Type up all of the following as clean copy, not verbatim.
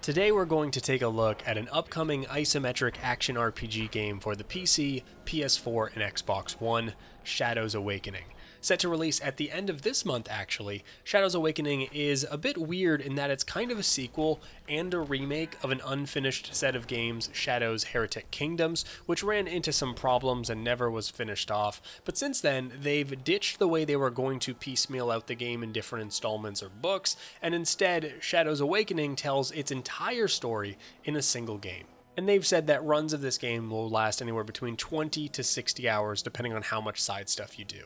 Today we're going to take a look at an upcoming isometric action RPG game for the PC, PS4, and Xbox One, Shadows Awakening. Set to release at the end of this month actually, Shadows Awakening is a bit weird in that it's kind of a sequel and a remake of an unfinished set of games, Shadows Heretic Kingdoms, which ran into some problems and never was finished off, but since then they've ditched the way they were going to piecemeal out the game in different installments or books, and instead Shadows Awakening tells its entire story in a single game. And they've said that runs of this game will last anywhere between 20 to 60 hours depending on how much side stuff you do.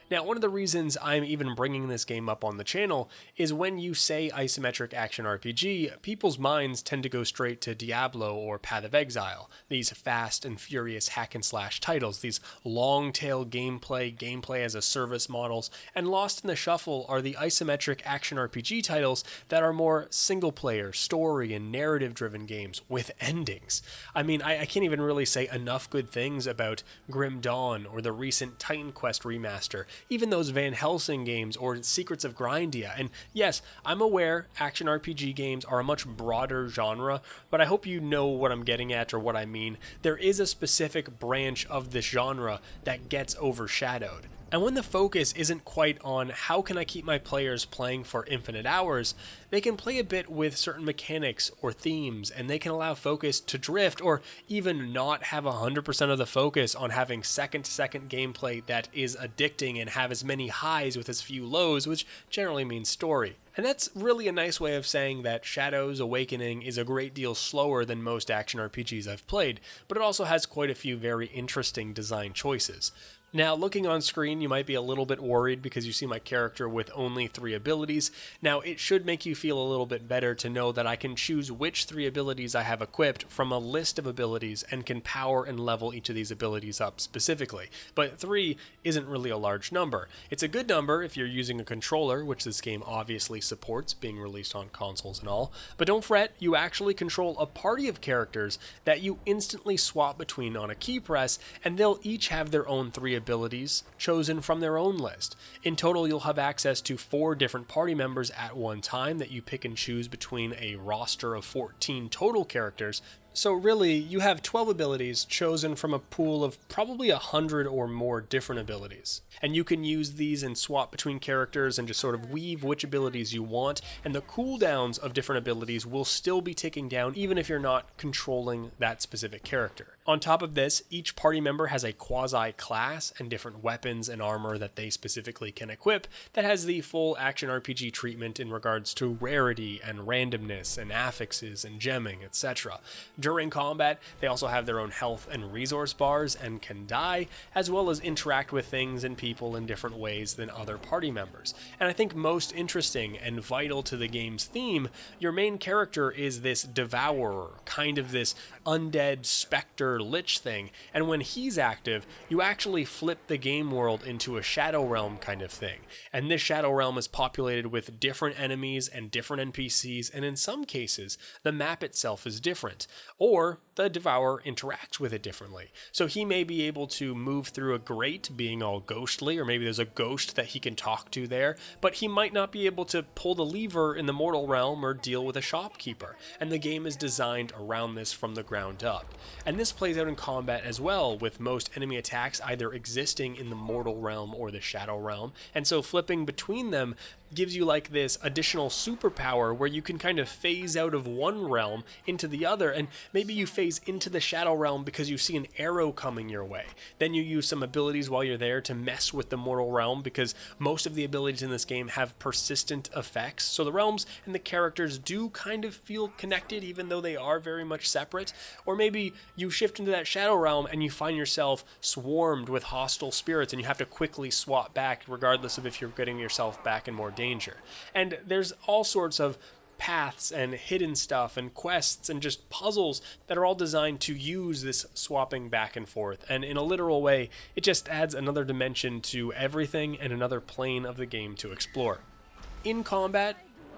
Now, one of the reasons I'm even bringing this game up on the channel is when you say isometric action RPG, people's minds tend to go straight to Diablo or Path of Exile, these fast and furious hack and slash titles, these long-tail gameplay as a service models, and lost in the shuffle are the isometric action RPG titles that are more single-player, story, and narrative-driven games with endings. I mean, I can't even really say enough good things about Grim Dawn or the recent Titan Quest remaster, even those Van Helsing games or Secrets of Grindia. And yes, I'm aware action RPG games are a much broader genre, but I hope you know what I'm getting at or what I mean. There is a specific branch of this genre that gets overshadowed. And when the focus isn't quite on how can I keep my players playing for infinite hours, they can play a bit with certain mechanics or themes, and they can allow focus to drift or even not have 100% of the focus on having second-to-second gameplay that is addicting and have as many highs with as few lows, which generally means story. And that's really a nice way of saying that Shadows Awakening is a great deal slower than most action RPGs I've played, but it also has quite a few very interesting design choices. Now, looking on screen, you might be a little bit worried because you see my character with only 3 abilities. Now, it should make you feel a little bit better to know that I can choose which 3 abilities I have equipped from a list of abilities and can power and level each of these abilities up specifically. But 3 isn't really a large number. It's a good number if you're using a controller, which this game obviously supports, being released on consoles and all. But don't fret, you actually control a party of characters that you instantly swap between on a key press, and they'll each have their own 3 abilities chosen from their own list. In total, you'll have access to 4 different party members at one time that you pick and choose between a roster of 14 total characters. So really, you have 12 abilities chosen from a pool of probably 100 or more different abilities. And you can use these and swap between characters and just sort of weave which abilities you want, and the cooldowns of different abilities will still be ticking down even if you're not controlling that specific character. On top of this, each party member has a quasi-class and different weapons and armor that they specifically can equip that has the full action RPG treatment in regards to rarity and randomness and affixes and gemming, etc. During combat, they also have their own health and resource bars and can die, as well as interact with things and people in different ways than other party members. And I think most interesting and vital to the game's theme, your main character is this devourer, kind of this undead specter lich thing, and when he's active, you actually flip the game world into a shadow realm kind of thing. And this shadow realm is populated with different enemies and different NPCs, and in some cases, the map itself is different. Or the devourer interacts with it differently. So he may be able to move through a grate being all ghostly, or maybe there's a ghost that he can talk to there, but he might not be able to pull the lever in the mortal realm or deal with a shopkeeper. And the game is designed around this from the ground up. And this plays out in combat as well, with most enemy attacks either existing in the mortal realm or the shadow realm, and so flipping between them gives you like this additional superpower where you can kind of phase out of one realm into the other, and maybe you phase into the shadow realm because you see an arrow coming your way. Then you use some abilities while you're there to mess with the mortal realm, because most of the abilities in this game have persistent effects, so the realms and the characters do kind of feel connected even though they are very much separate. Or maybe you shift into that shadow realm and you find yourself swarmed with hostile spirits and you have to quickly swap back regardless of if you're getting yourself back in more danger. And there's all sorts of paths and hidden stuff and quests and just puzzles that are all designed to use this swapping back and forth, and in a literal way it just adds another dimension to everything and another plane of the game to explore. In combat,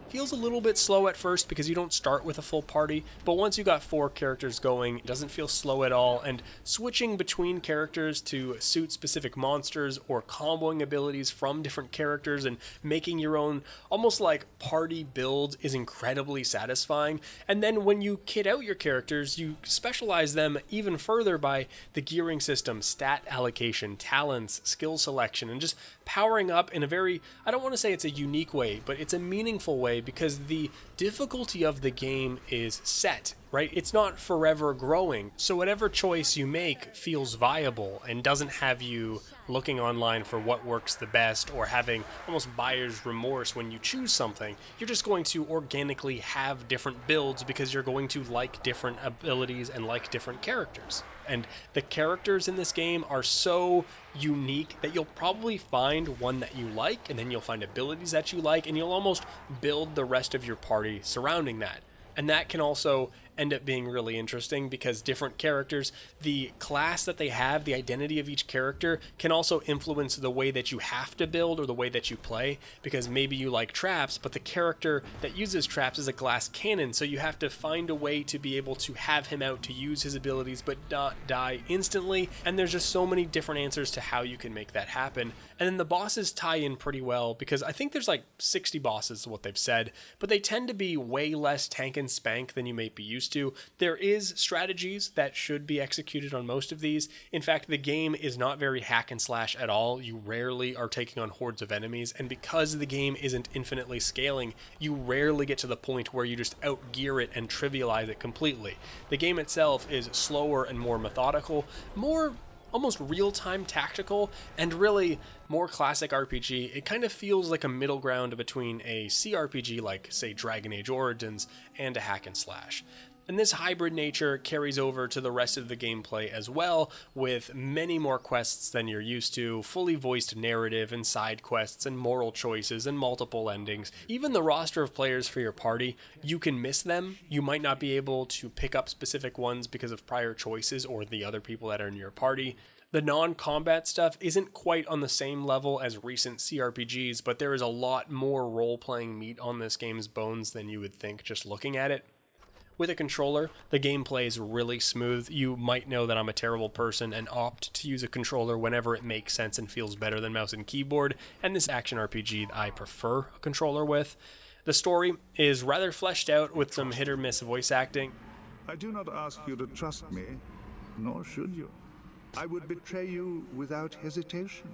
feels a little bit slow at first because you don't start with a full party, but once you got 4 characters going, it doesn't feel slow at all, and switching between characters to suit specific monsters or comboing abilities from different characters and making your own almost like party build is incredibly satisfying. And then when you kit out your characters, you specialize them even further by the gearing system, stat allocation, talents, skill selection, and just powering up in a very, I don't want to say it's a unique way, but it's a meaningful way because the difficulty of the game is set, right? It's not forever growing. So whatever choice you make feels viable and doesn't have you looking online for what works the best or having almost buyer's remorse when you choose something. You're just going to organically have different builds because you're going to like different abilities and like different characters. And the characters in this game are so unique that you'll probably find one that you like, and then you'll find abilities that you like, and you'll almost build the rest of your party surrounding that. And that can also end up being really interesting because different characters, the class that they have, the identity of each character can also influence the way that you have to build or the way that you play, because maybe you like traps, but the character that uses traps is a glass cannon, so you have to find a way to be able to have him out to use his abilities but not die instantly. And there's just so many different answers to how you can make that happen. And then the bosses tie in pretty well because I think there's like 60 bosses is what they've said, but they tend to be way less tank and spank than you may be used to. There is strategies that should be executed on most of these. In fact, the game is not very hack and slash at all. You rarely are taking on hordes of enemies, and because the game isn't infinitely scaling, you rarely get to the point where you just outgear it and trivialize it completely. The game itself is slower and more methodical, more almost real-time tactical, and really more classic RPG. It kind of feels like a middle ground between a CRPG like, say, Dragon Age Origins and a hack and slash. And this hybrid nature carries over to the rest of the gameplay as well, with many more quests than you're used to, fully voiced narrative and side quests and moral choices and multiple endings. Even the roster of players for your party, you can miss them. You might not be able to pick up specific ones because of prior choices or the other people that are in your party. The non-combat stuff isn't quite on the same level as recent CRPGs, but there is a lot more role-playing meat on this game's bones than you would think just looking at it. With a controller, the gameplay is really smooth. You might know that I'm a terrible person and opt to use a controller whenever it makes sense and feels better than mouse and keyboard, and this action RPG I prefer a controller with. The story is rather fleshed out with some hit or miss voice acting. I do not ask you to trust me, nor should you. I would betray you without hesitation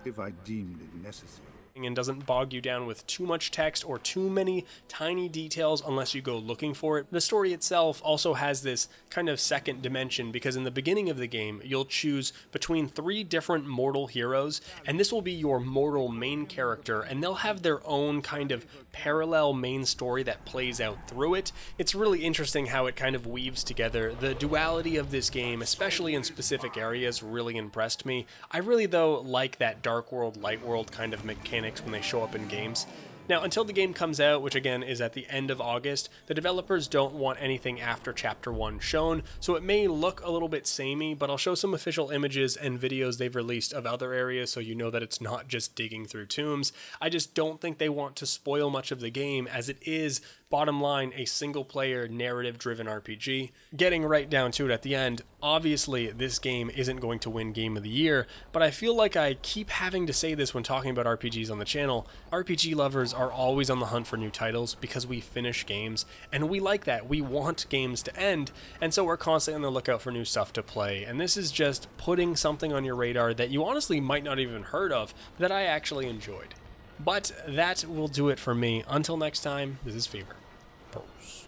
if I deemed it necessary. And doesn't bog you down with too much text or too many tiny details unless you go looking for it. The story itself also has this kind of second dimension because in the beginning of the game, you'll choose between 3 different mortal heroes, and this will be your mortal main character, and they'll have their own kind of parallel main story that plays out through it. It's really interesting how it kind of weaves together. The duality of this game, especially in specific areas, really impressed me. I really, though, like that dark world, light world kind of mechanic when they show up in games. Now, until the game comes out, which again is at the end of August, the developers don't want anything after Chapter 1 shown, so it may look a little bit samey, but I'll show some official images and videos they've released of other areas so you know that it's not just digging through tombs. I just don't think they want to spoil much of the game, as it is, bottom line, a single-player, narrative-driven RPG. Getting right down to it at the end, obviously this game isn't going to win Game of the Year, but I feel like I keep having to say this when talking about RPGs on the channel. RPG lovers are always on the hunt for new titles because we finish games, and we like that. We want games to end, and so we're constantly on the lookout for new stuff to play, and this is just putting something on your radar that you honestly might not even heard of that I actually enjoyed. But that will do it for me. Until next time, this is Fevir. Peace.